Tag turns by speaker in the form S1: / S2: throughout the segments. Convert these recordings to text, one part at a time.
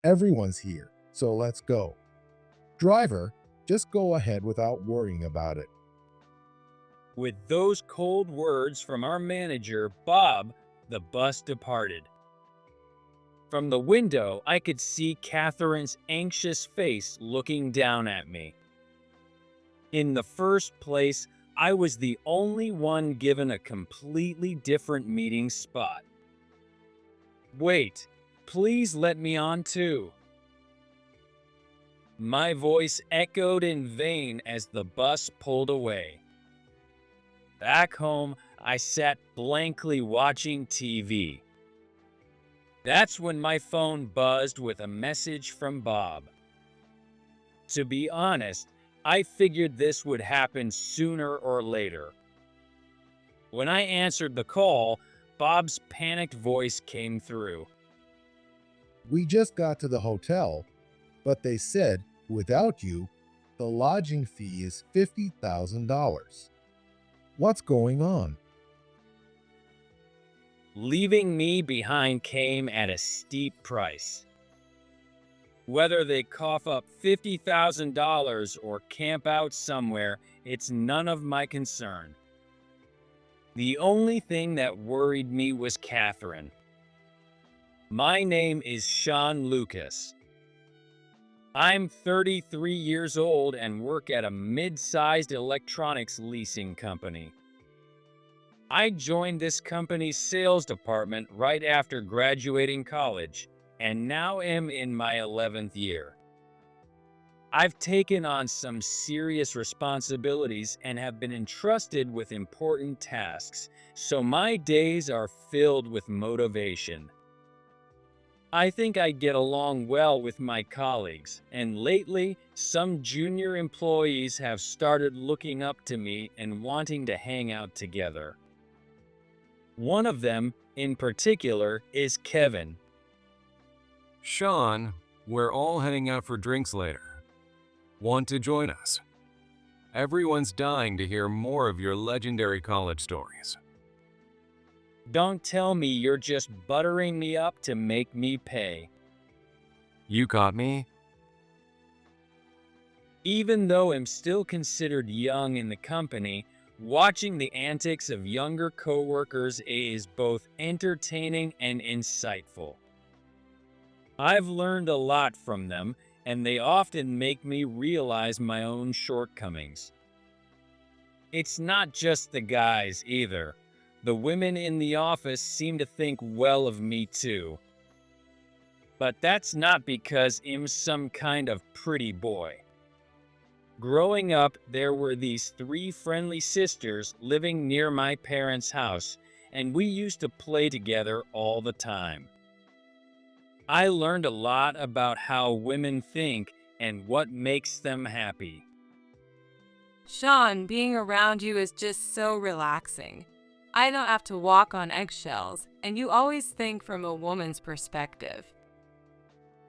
S1: Everyone's here, so let's go. Driver, just go ahead without worrying about it.
S2: With those cold words from our manager, Bob, the bus departed. From the window, I could see Catherine's anxious face looking down at me. In the first place, I was the only one given a completely different meeting spot. Wait, please let me on too. My voice echoed in vain as the bus pulled away. Back home, I sat blankly watching TV. That's when my phone buzzed with a message from Bob. To be honest, I figured this would happen sooner or later. When I answered the call, Bob's panicked voice came through.
S1: We just got to the hotel, but they said, without you, the lodging fee is $50,000. What's going on?
S2: Leaving me behind came at a steep price. Whether they cough up $50,000 or camp out somewhere, it's none of my concern. The only thing that worried me was Catherine. My name is Sean Lucas. I'm 33 years old and work at a mid-sized electronics leasing company. I joined this company's sales department right after graduating college, and now am in my 11th year. I've taken on some serious responsibilities and have been entrusted with important tasks, so my days are filled with motivation. I think I get along well with my colleagues, and lately, some junior employees have started looking up to me and wanting to hang out together. One of them, in particular, is Kevin.
S3: Sean, we're all heading out for drinks later. Want to join us? Everyone's dying to hear more of your legendary college stories.
S2: Don't tell me you're just buttering me up to make me pay.
S3: You caught me?
S2: Even though I'm still considered young in the company, watching the antics of younger coworkers is both entertaining and insightful. I've learned a lot from them, and they often make me realize my own shortcomings. It's not just the guys either. The women in the office seem to think well of me too. But that's not because I'm some kind of pretty boy. Growing up, there were these three friendly sisters living near my parents' house, and we used to play together all the time. I learned a lot about how women think and what makes them happy.
S4: Sean, being around you is just so relaxing. I don't have to walk on eggshells, and you always think from a woman's perspective.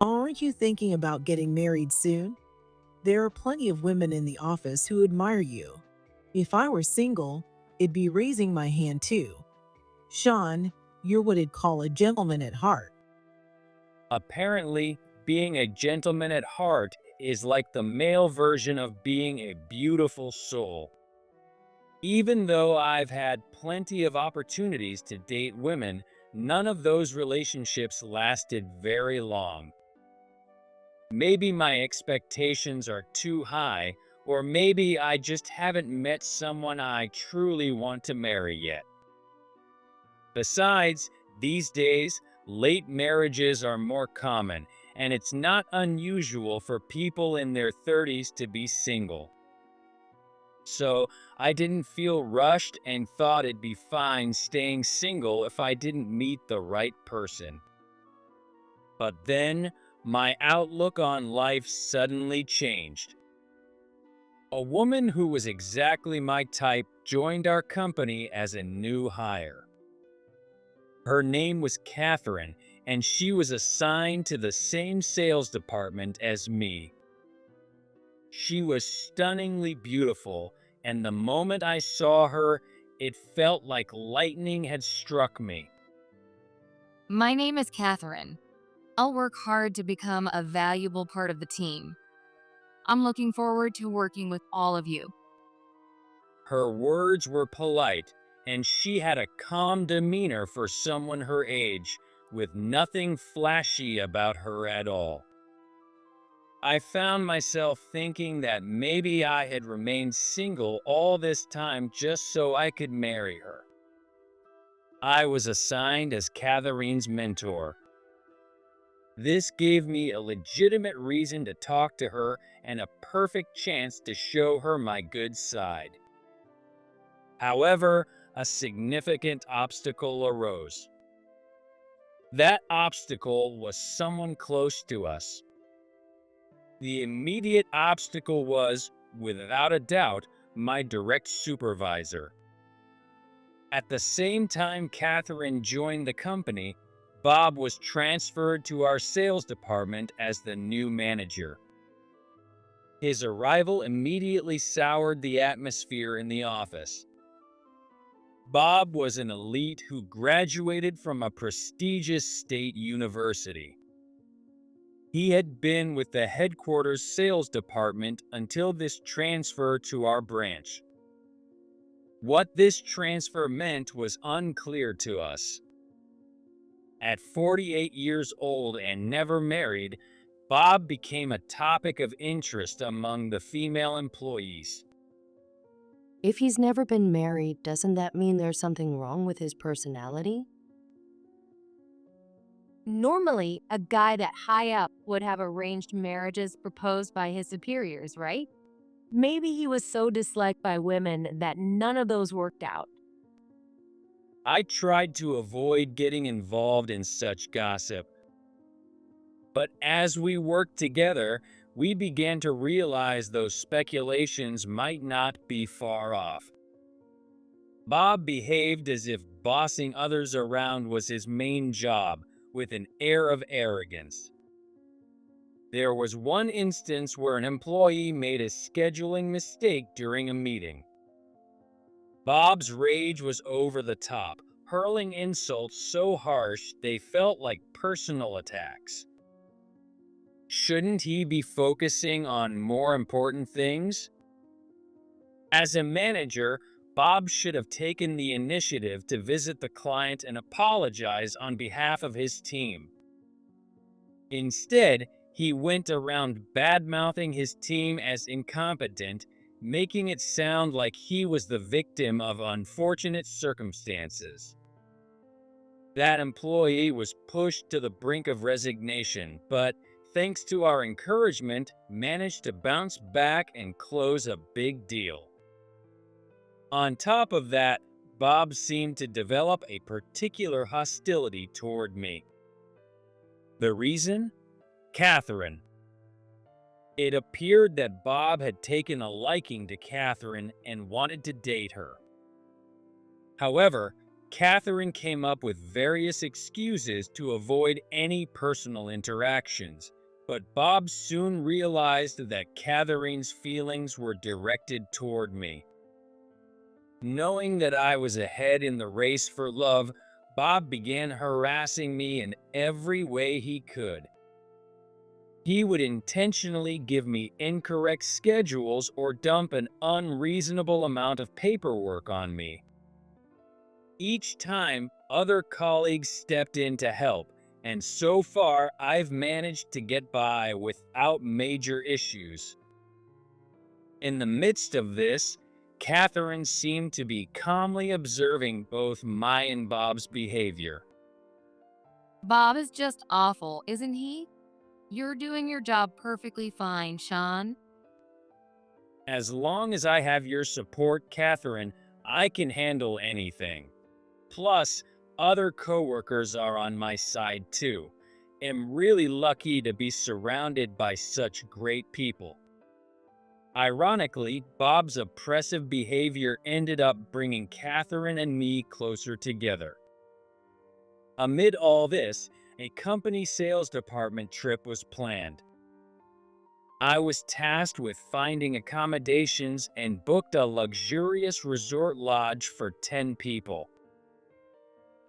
S5: Aren't you thinking about getting married soon? There are plenty of women in the office who admire you. If I were single, it'd be raising my hand too. Sean, you're what I'd call a gentleman at heart.
S2: Apparently, being a gentleman at heart is like the male version of being a beautiful soul. Even though I've had plenty of opportunities to date women, none of those relationships lasted very long. Maybe my expectations are too high, or maybe I just haven't met someone I truly want to marry yet. Besides, these days, late marriages are more common, and it's not unusual for people in their 30s to be single. So I didn't feel rushed and thought it'd be fine staying single if I didn't meet the right person. But then, my outlook on life suddenly changed. A woman who was exactly my type joined our company as a new hire. Her name was Catherine, and she was assigned to the same sales department as me. She was stunningly beautiful, and the moment I saw her, it felt like lightning had struck me.
S6: My name is Catherine. I'll work hard to become a valuable part of the team. I'm looking forward to working with all of you.
S2: Her words were polite, and she had a calm demeanor for someone her age, with nothing flashy about her at all. I found myself thinking that maybe I had remained single all this time just so I could marry her. I was assigned as Catherine's mentor. This gave me a legitimate reason to talk to her and a perfect chance to show her my good side. However, a significant obstacle arose. That obstacle was someone close to us. The immediate obstacle was, without a doubt, my direct supervisor. At the same time Catherine joined the company, Bob was transferred to our sales department as the new manager. His arrival immediately soured the atmosphere in the office. Bob was an elite who graduated from a prestigious state university. He had been with the headquarters sales department until this transfer to our branch. What this transfer meant was unclear to us. At 48 years old and never married, Bob became a topic of interest among the female employees.
S7: If he's never been married, doesn't that mean there's something wrong with his personality?
S6: Normally, a guy that high up would have arranged marriages proposed by his superiors, right? Maybe he was so disliked by women that none of those worked out.
S2: I tried to avoid getting involved in such gossip. But as we worked together, we began to realize those speculations might not be far off. Bob behaved as if bossing others around was his main job, with an air of arrogance. There was one instance where an employee made a scheduling mistake during a meeting. Bob's rage was over the top, hurling insults so harsh they felt like personal attacks. Shouldn't he be focusing on more important things? As a manager, Bob should have taken the initiative to visit the client and apologize on behalf of his team. Instead, he went around bad-mouthing his team as incompetent, making it sound like he was the victim of unfortunate circumstances. That employee was pushed to the brink of resignation, but thanks to our encouragement, managed to bounce back and close a big deal. On top of that, Bob seemed to develop a particular hostility toward me. The reason? Catherine. It appeared that Bob had taken a liking to Catherine and wanted to date her. However, Catherine came up with various excuses to avoid any personal interactions, but Bob soon realized that Catherine's feelings were directed toward me. Knowing that I was ahead in the race for love, Bob began harassing me in every way he could. He would intentionally give me incorrect schedules or dump an unreasonable amount of paperwork on me. Each time, other colleagues stepped in to help, and so far I've managed to get by without major issues. In the midst of this, Catherine seemed to be calmly observing both my and Bob's behavior.
S6: Bob is just awful, isn't he? You're doing your job perfectly fine, Sean.
S2: As long as I have your support, Catherine, I can handle anything. Plus, other coworkers are on my side too. I'm really lucky to be surrounded by such great people. Ironically, Bob's oppressive behavior ended up bringing Catherine and me closer together. Amid all this, a company sales department trip was planned. I was tasked with finding accommodations and booked a luxurious resort lodge for 10 people.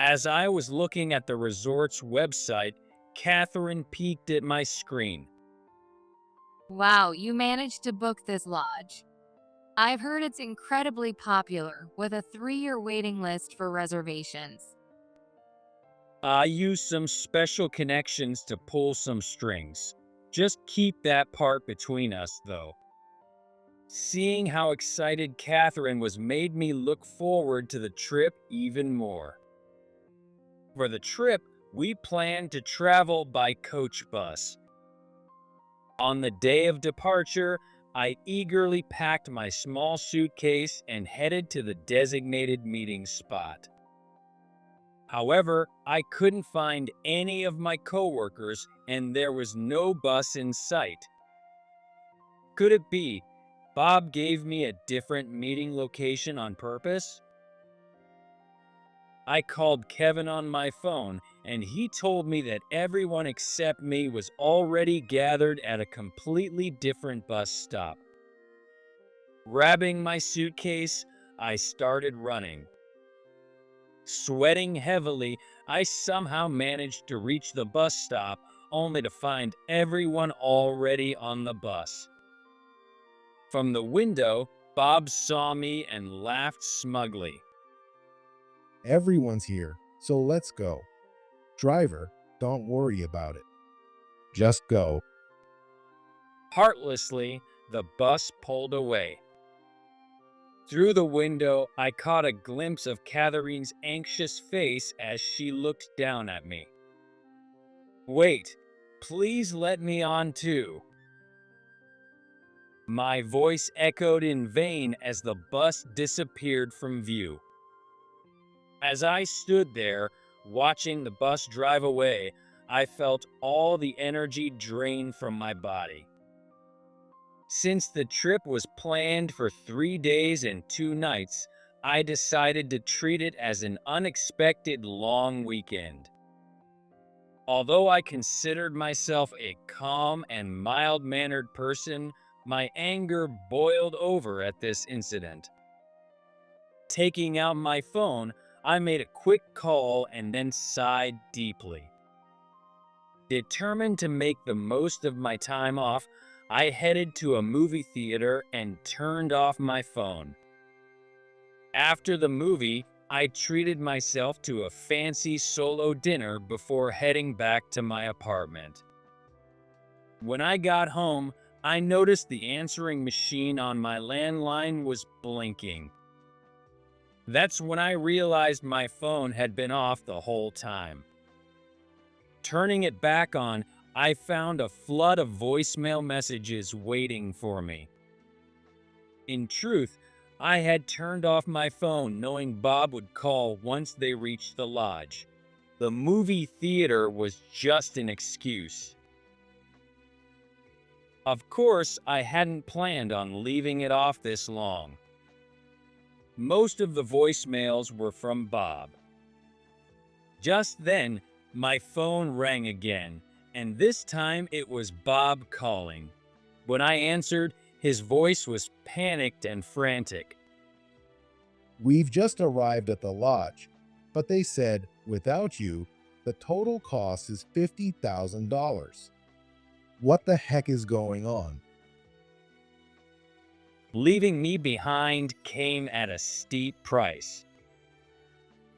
S2: As I was looking at the resort's website, Catherine peeked at my screen.
S6: Wow, you managed to book this lodge. I've heard it's incredibly popular, with a 3-year waiting list for reservations.
S2: I used some special connections to pull some strings. Just keep that part between us, though. Seeing how excited Catherine was made me look forward to the trip even more. For the trip, we planned to travel by coach bus. On the day of departure, I eagerly packed my small suitcase and headed to the designated meeting spot. However, I couldn't find any of my coworkers and there was no bus in sight. Could it be Bob gave me a different meeting location on purpose? I called Kevin on my phone and he told me that everyone except me was already gathered at a completely different bus stop. Grabbing my suitcase, I started running. Sweating heavily, I somehow managed to reach the bus stop, only to find everyone already on the bus. From the window, Bob saw me and laughed smugly.
S1: Everyone's here, so let's go. Driver, don't worry about it. Just go.
S2: Heartlessly, the bus pulled away. Through the window, I caught a glimpse of Catherine's anxious face as she looked down at me. Wait, please let me on too. My voice echoed in vain as the bus disappeared from view. As I stood there, watching the bus drive away, I felt all the energy drain from my body. Since the trip was planned for 3 days and 2 nights, I decided to treat it as an unexpected long weekend. Although I considered myself a calm and mild-mannered person, my anger boiled over at this incident. Taking out my phone, I made a quick call and then sighed deeply. Determined to make the most of my time off, I headed to a movie theater and turned off my phone. After the movie, I treated myself to a fancy solo dinner before heading back to my apartment. When I got home, I noticed the answering machine on my landline was blinking. That's when I realized my phone had been off the whole time. Turning it back on, I found a flood of voicemail messages waiting for me. In truth, I had turned off my phone knowing Bob would call once they reached the lodge. The movie theater was just an excuse. Of course, I hadn't planned on leaving it off this long. Most of the voicemails were from Bob. Just then, my phone rang again, and this time it was Bob calling. When I answered, his voice was panicked and frantic.
S1: We've just arrived at the lodge, but they said, without you, the total cost is $50,000. What the heck is going on?
S2: Leaving me behind came at a steep price.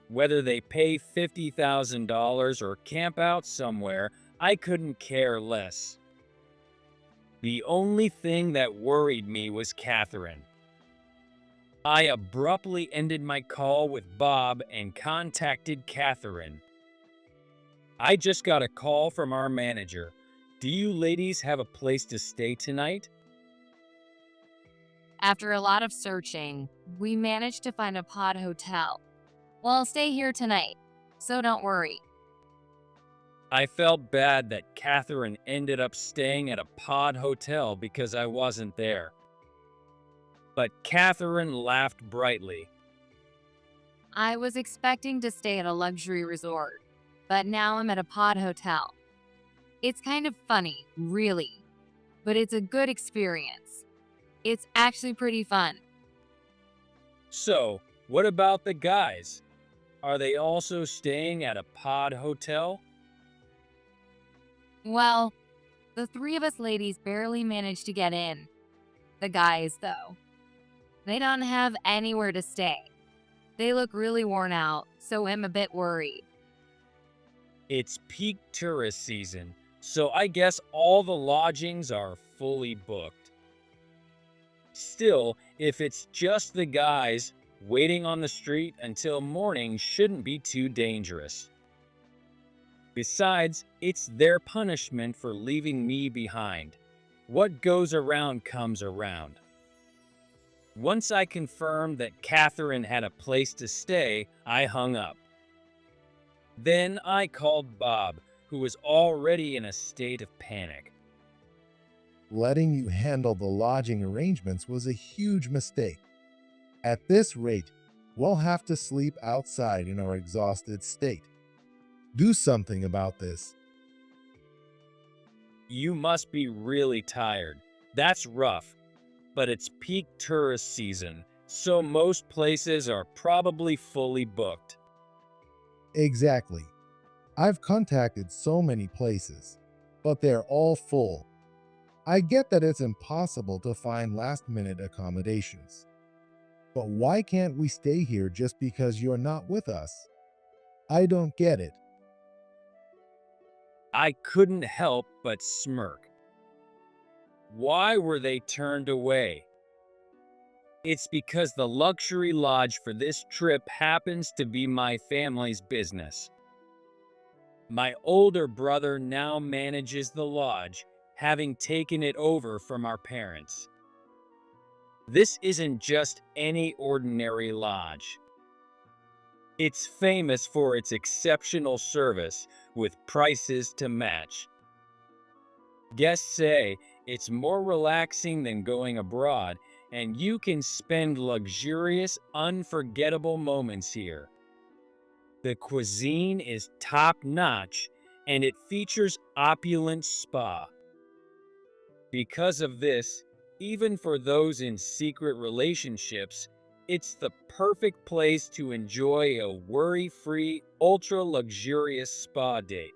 S2: Whether they pay $50,000 or camp out somewhere, I couldn't care less. The only thing that worried me was Catherine. I abruptly ended my call with Bob and contacted Catherine. I just got a call from our manager. Do you ladies have a place to stay tonight?
S6: After a lot of searching, we managed to find a pod hotel. We'll stay here tonight, so don't worry.
S2: I felt bad that Catherine ended up staying at a pod hotel because I wasn't there. But Catherine laughed brightly.
S6: I was expecting to stay at a luxury resort, but now I'm at a pod hotel. It's kind of funny, really, but it's a good experience. It's actually pretty fun.
S2: So, what about the guys? Are they also staying at a pod hotel?
S6: Well, the three of us ladies barely managed to get in. The guys, though, they don't have anywhere to stay. They look really worn out, so I'm a bit worried.
S2: It's peak tourist season, so I guess all the lodgings are fully booked. Still, if it's just the guys, waiting on the street until morning shouldn't be too dangerous. Besides, it's their punishment for leaving me behind. What goes around comes around. Once I confirmed that Catherine had a place to stay, I hung up. Then I called Bob, who was already in a state of panic.
S1: Letting you handle the lodging arrangements was a huge mistake. At this rate, we'll have to sleep outside in our exhausted state. Do something about this.
S2: You must be really tired. That's rough, but it's peak tourist season, so most places are probably fully booked.
S1: Exactly. I've contacted so many places, but they're all full. I get that it's impossible to find last-minute accommodations. But why can't we stay here just because you're not with us? I don't get it.
S2: I couldn't help but smirk. Why were they turned away? It's because the luxury lodge for this trip happens to be my family's business. My older brother now manages the lodge, having taken it over from our parents. This isn't just any ordinary lodge. It's famous for its exceptional service with prices to match. Guests say it's more relaxing than going abroad, and you can spend luxurious, unforgettable moments here. The cuisine is top-notch, and it features opulent spa. Because of this, even for those in secret relationships, it's the perfect place to enjoy a worry-free, ultra-luxurious spa date.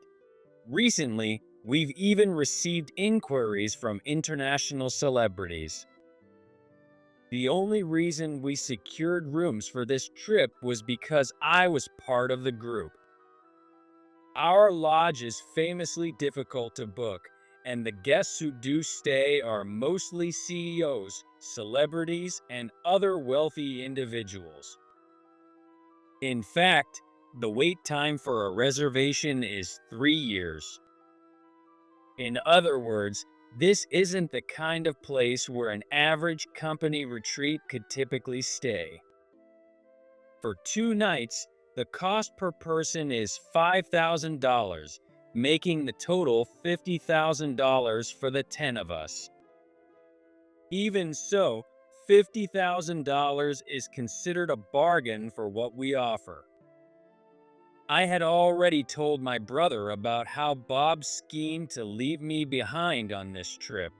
S2: Recently, we've even received inquiries from international celebrities. The only reason we secured rooms for this trip was because I was part of the group. Our lodge is famously difficult to book, and the guests who do stay are mostly CEOs, celebrities, and other wealthy individuals. In fact, the wait time for a reservation is 3 years. In other words, this isn't the kind of place where an average company retreat could typically stay. For 2 nights, the cost per person is $5,000, making the total $50,000 for the 10 of us. Even so, $50,000 is considered a bargain for what we offer. I had already told my brother about how Bob schemed to leave me behind on this trip.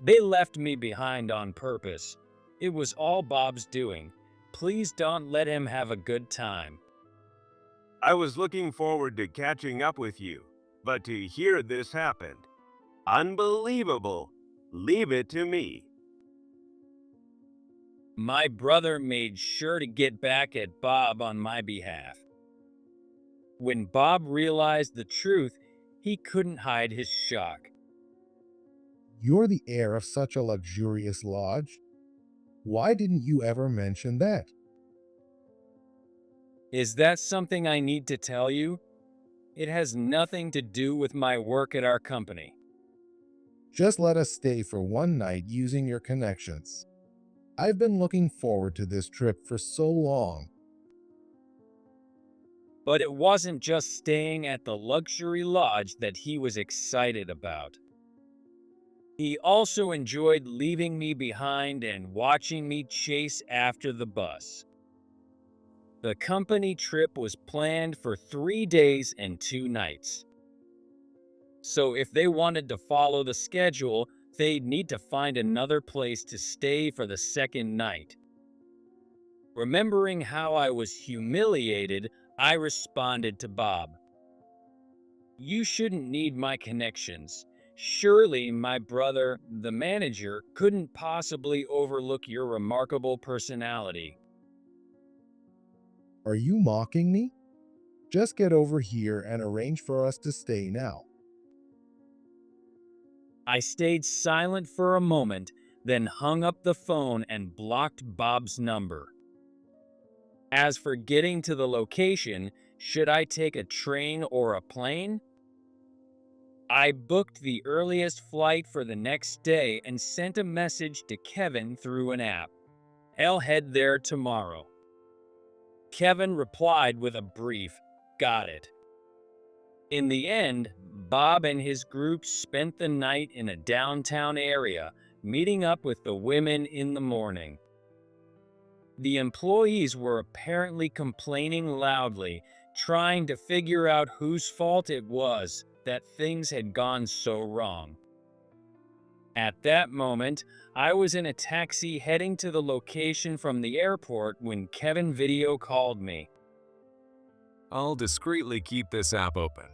S2: They left me behind on purpose. It was all Bob's doing. Please don't let him have a good time.
S8: I was looking forward to catching up with you, but to hear this happened. Unbelievable. Leave it to me.
S2: My brother made sure to get back at Bob on my behalf. When Bob realized the truth, he couldn't hide his shock.
S1: You're the heir of such a luxurious lodge. Why didn't you ever mention that?
S2: Is that something I need to tell you? It has nothing to do with my work at our company.
S1: Just let us stay for one night using your connections. I've been looking forward to this trip for so long.
S2: But it wasn't just staying at the luxury lodge that he was excited about. He also enjoyed leaving me behind and watching me chase after the bus. The company trip was planned for 3 days and 2 nights. So if they wanted to follow the schedule, they'd need to find another place to stay for the second night. Remembering how I was humiliated, I responded to Bob. You shouldn't need my connections. Surely my brother, the manager, couldn't possibly overlook your remarkable personality.
S1: Are you mocking me? Just get over here and arrange for us to stay now.
S2: I stayed silent for a moment, then hung up the phone and blocked Bob's number. As for getting to the location, should I take a train or a plane? I booked the earliest flight for the next day and sent a message to Kevin through an app. I'll head there tomorrow. Kevin replied with a brief, "Got it." In the end, Bob and his group spent the night in a downtown area, meeting up with the women in the morning. The employees were apparently complaining loudly, trying to figure out whose fault it was that things had gone so wrong. At that moment, I was in a taxi heading to the location from the airport when Kevin video called me.
S3: I'll discreetly keep this app open.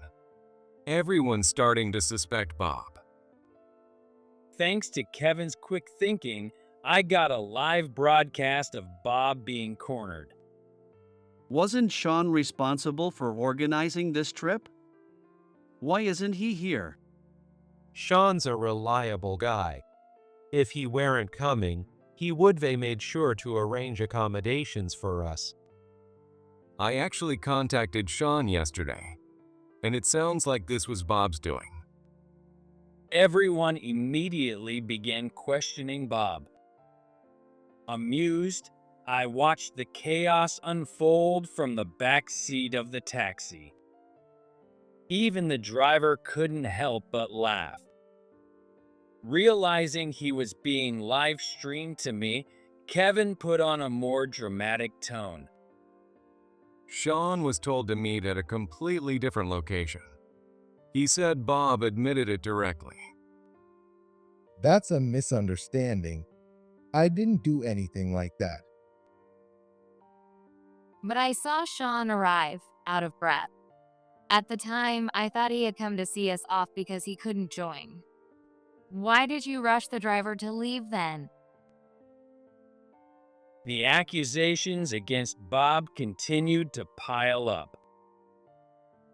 S3: Everyone's starting to suspect Bob.
S2: Thanks to Kevin's quick thinking, I got a live broadcast of Bob being cornered.
S9: Wasn't Sean responsible for organizing this trip? Why isn't he here?
S10: Sean's a reliable guy. If he weren't coming, he would have made sure to arrange accommodations for us.
S3: I actually contacted Sean yesterday, and it sounds like this was Bob's doing.
S2: Everyone immediately began questioning Bob. Amused, I watched the chaos unfold from the back seat of the taxi. Even the driver couldn't help but laugh. Realizing he was being live streamed to me, Kevin put on a more dramatic tone.
S3: Sean was told to meet at a completely different location. He said Bob admitted it directly.
S1: That's a misunderstanding. I didn't do anything like that.
S6: But I saw Sean arrive, out of breath. At the time, I thought he had come to see us off because he couldn't join. Why did you rush the driver to leave then?
S2: The accusations against Bob continued to pile up.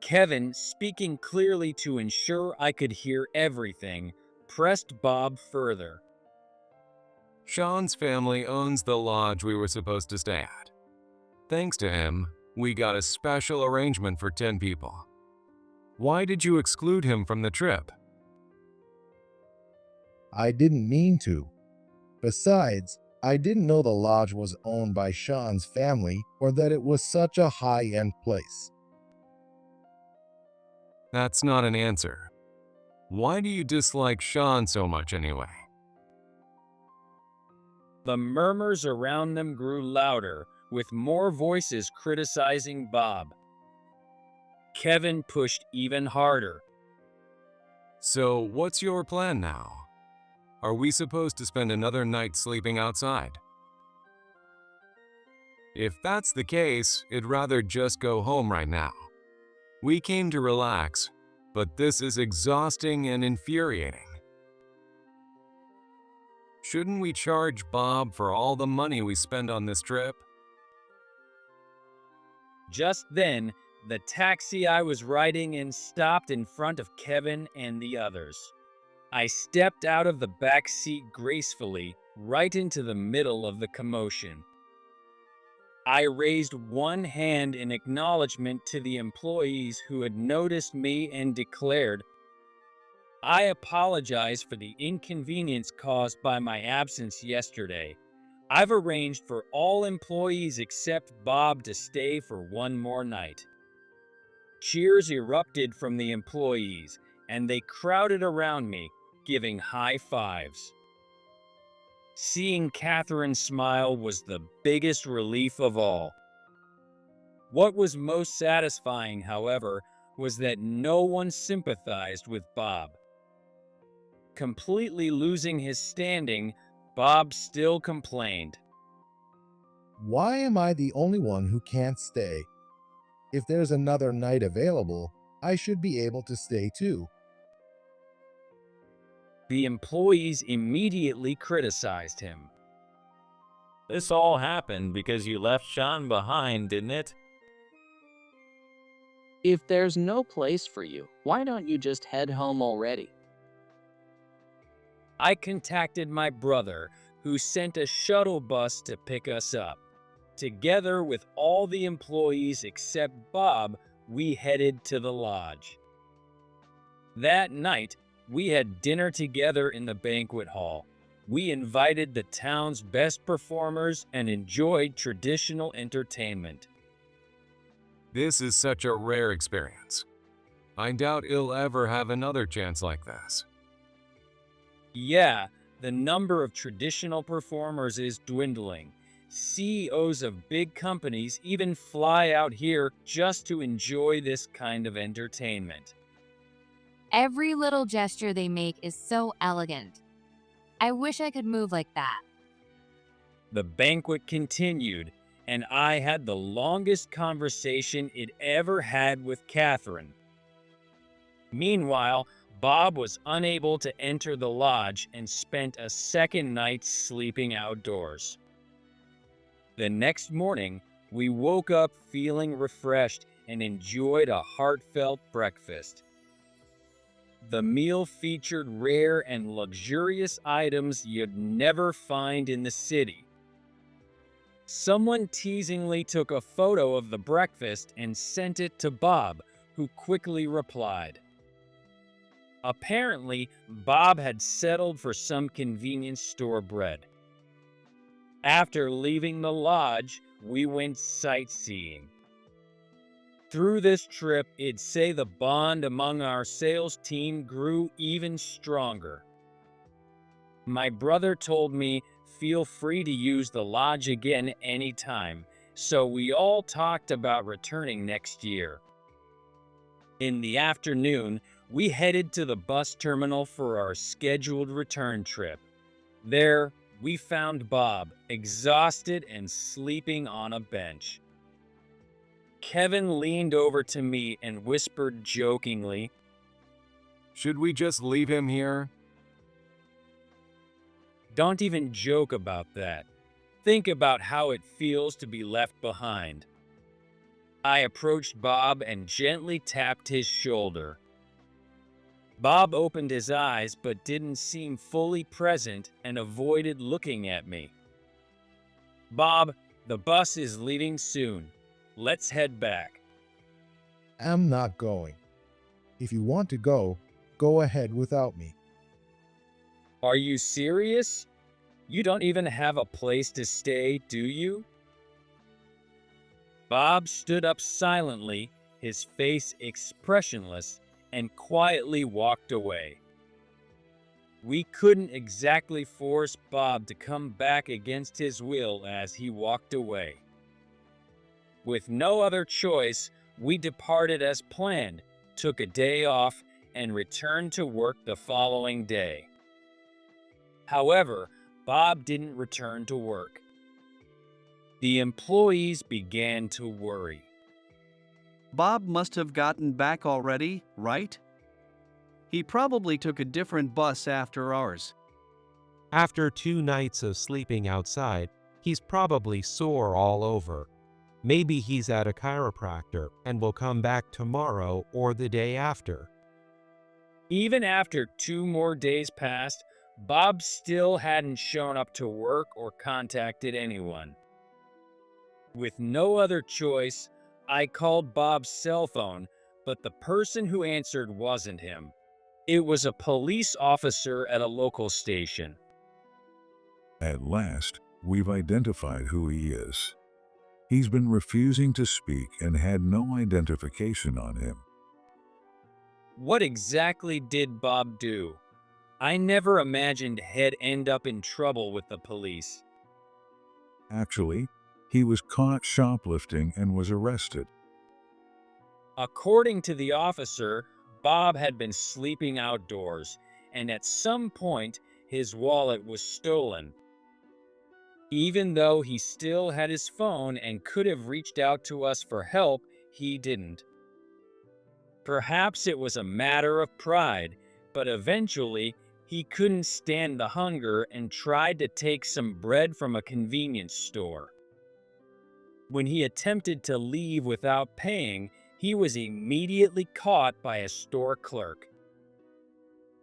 S2: Kevin, speaking clearly to ensure I could hear everything, pressed Bob further.
S3: Sean's family owns the lodge we were supposed to stay at. Thanks to him, we got a special arrangement for 10 people. Why did you exclude him from the trip?
S1: I didn't mean to. Besides, I didn't know the lodge was owned by Sean's family or that it was such a high-end place.
S3: That's not an answer. Why do you dislike Sean so much anyway?
S2: The murmurs around them grew louder, with more voices criticizing Bob. Kevin pushed even harder.
S3: So, what's your plan now? Are we supposed to spend another night sleeping outside? If that's the case, I'd rather just go home right now. We came to relax, but this is exhausting and infuriating. Shouldn't we charge Bob for all the money we spend on this trip?
S2: Just then, the taxi I was riding in stopped in front of Kevin and the others. I stepped out of the back seat gracefully, right into the middle of the commotion. I raised one hand in acknowledgement to the employees who had noticed me and declared, "I apologize for the inconvenience caused by my absence yesterday. I've arranged for all employees except Bob to stay for one more night." Cheers erupted from the employees, and they crowded around me, giving high fives. Seeing Catherine smile was the biggest relief of all. What was most satisfying, however, was that no one sympathized with Bob. Completely losing his standing, Bob still complained.
S1: Why am I the only one who can't stay? If there's another night available, I should be able to stay too.
S2: The employees immediately criticized him.
S10: This all happened because you left Sean behind, didn't it?
S11: If there's no place for you, why don't you just head home already?
S2: I contacted my brother, who sent a shuttle bus to pick us up. Together with all the employees except Bob, we headed to the lodge. That night, we had dinner together in the banquet hall. We invited the town's best performers and enjoyed traditional entertainment.
S3: This is such a rare experience. I doubt he'll ever have another chance like this.
S2: Yeah, the number of traditional performers is dwindling. CEOs of big companies even fly out here just to enjoy this kind of entertainment.
S6: Every little gesture they make is so elegant. I wish I could move like that.
S2: The banquet continued, and I had the longest conversation it ever had with Catherine. Meanwhile, Bob was unable to enter the lodge and spent a second night sleeping outdoors. The next morning, we woke up feeling refreshed and enjoyed a heartfelt breakfast. The meal featured rare and luxurious items you'd never find in the city. Someone teasingly took a photo of the breakfast and sent it to Bob, who quickly replied. Apparently, Bob had settled for some convenience store bread. After leaving the lodge, we went sightseeing. Through this trip, it'd say the bond among our sales team grew even stronger. My brother told me, feel free to use the lodge again anytime, so we all talked about returning next year. In the afternoon, we headed to the bus terminal for our scheduled return trip. There, we found Bob, exhausted and sleeping on a bench. Kevin leaned over to me and whispered jokingly,
S3: Should we just leave him here?
S2: "Don't even joke about that. Think about how it feels to be left behind." I approached Bob and gently tapped his shoulder. Bob opened his eyes but didn't seem fully present and avoided looking at me. "Bob, the bus is leaving soon. Let's head back."
S1: I'm not going. If you want to go ahead without me.
S2: "Are you serious? You don't even have a place to stay, do you?" Bob stood up silently, his face expressionless, and quietly walked away. We couldn't exactly force Bob to come back against his will as he walked away. With no other choice, we departed as planned, took a day off, and returned to work the following day. However, Bob didn't return to work. The employees began to worry.
S9: Bob must have gotten back already, right? He probably took a different bus after ours.
S10: After 2 nights of sleeping outside, he's probably sore all over. Maybe he's at a chiropractor and will come back tomorrow or the day after.
S2: Even after 2 more days passed, Bob still hadn't shown up to work or contacted anyone. With no other choice, I called Bob's cell phone, but the person who answered wasn't him. It was a police officer at a local station.
S12: At last, we've identified who he is. He's been refusing to speak and had no identification on him.
S2: What exactly did Bob do? I never imagined he'd end up in trouble with the police.
S12: Actually, he was caught shoplifting and was arrested.
S2: According to the officer, Bob had been sleeping outdoors, and at some point, his wallet was stolen. Even though he still had his phone and could have reached out to us for help, he didn't. Perhaps it was a matter of pride, but eventually he couldn't stand the hunger and tried to take some bread from a convenience store. When he attempted to leave without paying, he was immediately caught by a store clerk.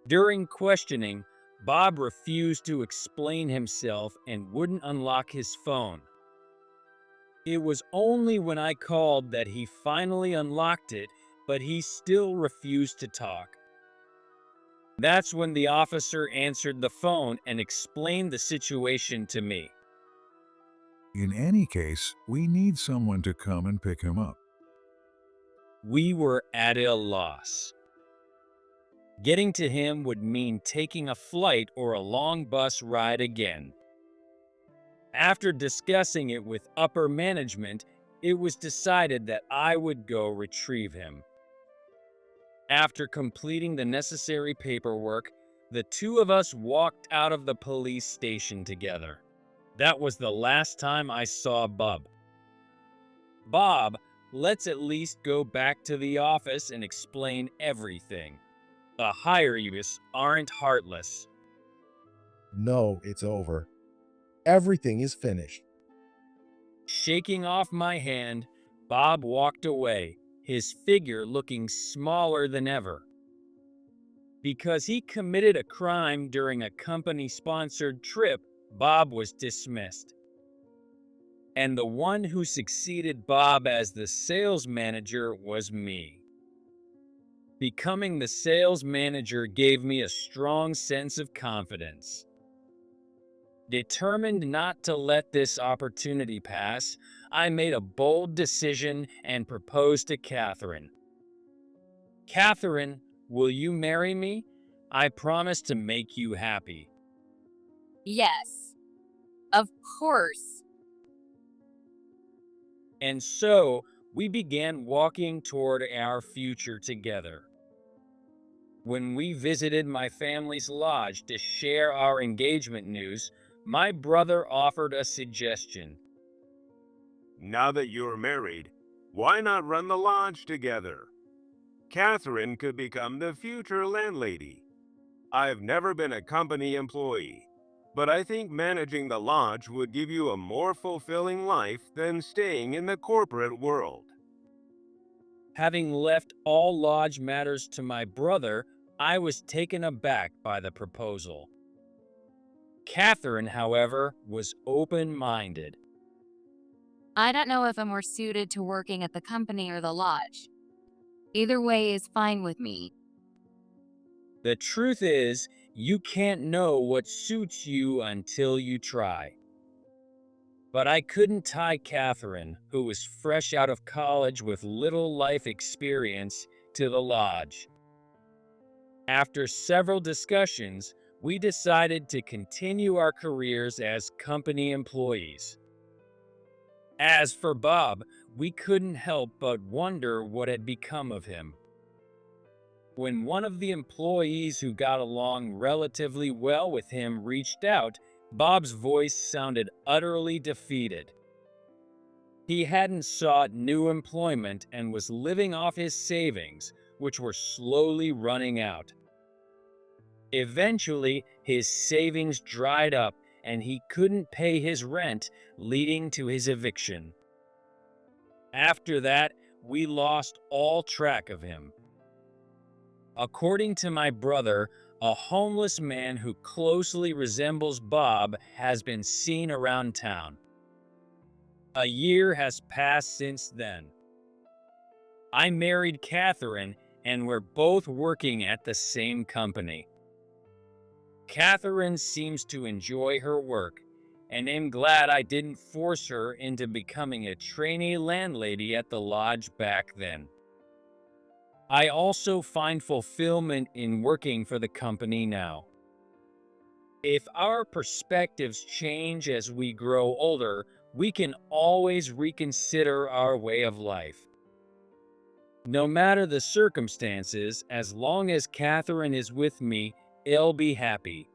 S2: During questioning, Bob refused to explain himself and wouldn't unlock his phone. It was only when I called that he finally unlocked it, but he still refused to talk. That's when the officer answered the phone and explained the situation to me.
S12: In any case, we need someone to come and pick him up.
S2: We were at a loss. Getting to him would mean taking a flight or a long bus ride again. After discussing it with upper management, it was decided that I would go retrieve him. After completing the necessary paperwork, the two of us walked out of the police station together. That was the last time I saw Bob. Bob, let's at least go back to the office and explain everything. The hirers aren't heartless.
S1: No, it's over. Everything is finished.
S2: Shaking off my hand, Bob walked away, his figure looking smaller than ever. Because he committed a crime during a company-sponsored trip, Bob was dismissed. And the one who succeeded Bob as the sales manager was me. Becoming the sales manager gave me a strong sense of confidence. Determined not to let this opportunity pass, I made a bold decision and proposed to Catherine. Catherine, will you marry me? I promise to make you happy.
S6: Yes, of course.
S2: And so, we began walking toward our future together. When we visited my family's lodge to share our engagement news, my brother offered a suggestion.
S8: Now that you're married, why not run the lodge together? Catherine could become the future landlady. I've never been a company employee, but I think managing the lodge would give you a more fulfilling life than staying in the corporate world.
S2: Having left all lodge matters to my brother, I was taken aback by the proposal. Catherine, however, was open-minded.
S6: I don't know if I'm more suited to working at the company or the lodge. Either way is fine with me.
S2: The truth is, you can't know what suits you until you try. But I couldn't tie Catherine, who was fresh out of college with little life experience, to the lodge. After several discussions, we decided to continue our careers as company employees. As for Bob, we couldn't help but wonder what had become of him. When one of the employees who got along relatively well with him reached out, Bob's voice sounded utterly defeated. He hadn't sought new employment and was living off his savings, which were slowly running out. Eventually, his savings dried up and he couldn't pay his rent, leading to his eviction. After that, we lost all track of him. According to my brother, a homeless man who closely resembles Bob has been seen around town. A year has passed since then. I married Catherine, and we're both working at the same company. Catherine seems to enjoy her work, and I'm glad I didn't force her into becoming a trainee landlady at the lodge back then. I also find fulfillment in working for the company now. If our perspectives change as we grow older, we can always reconsider our way of life. No matter the circumstances, as long as Catherine is with me, I'll be happy.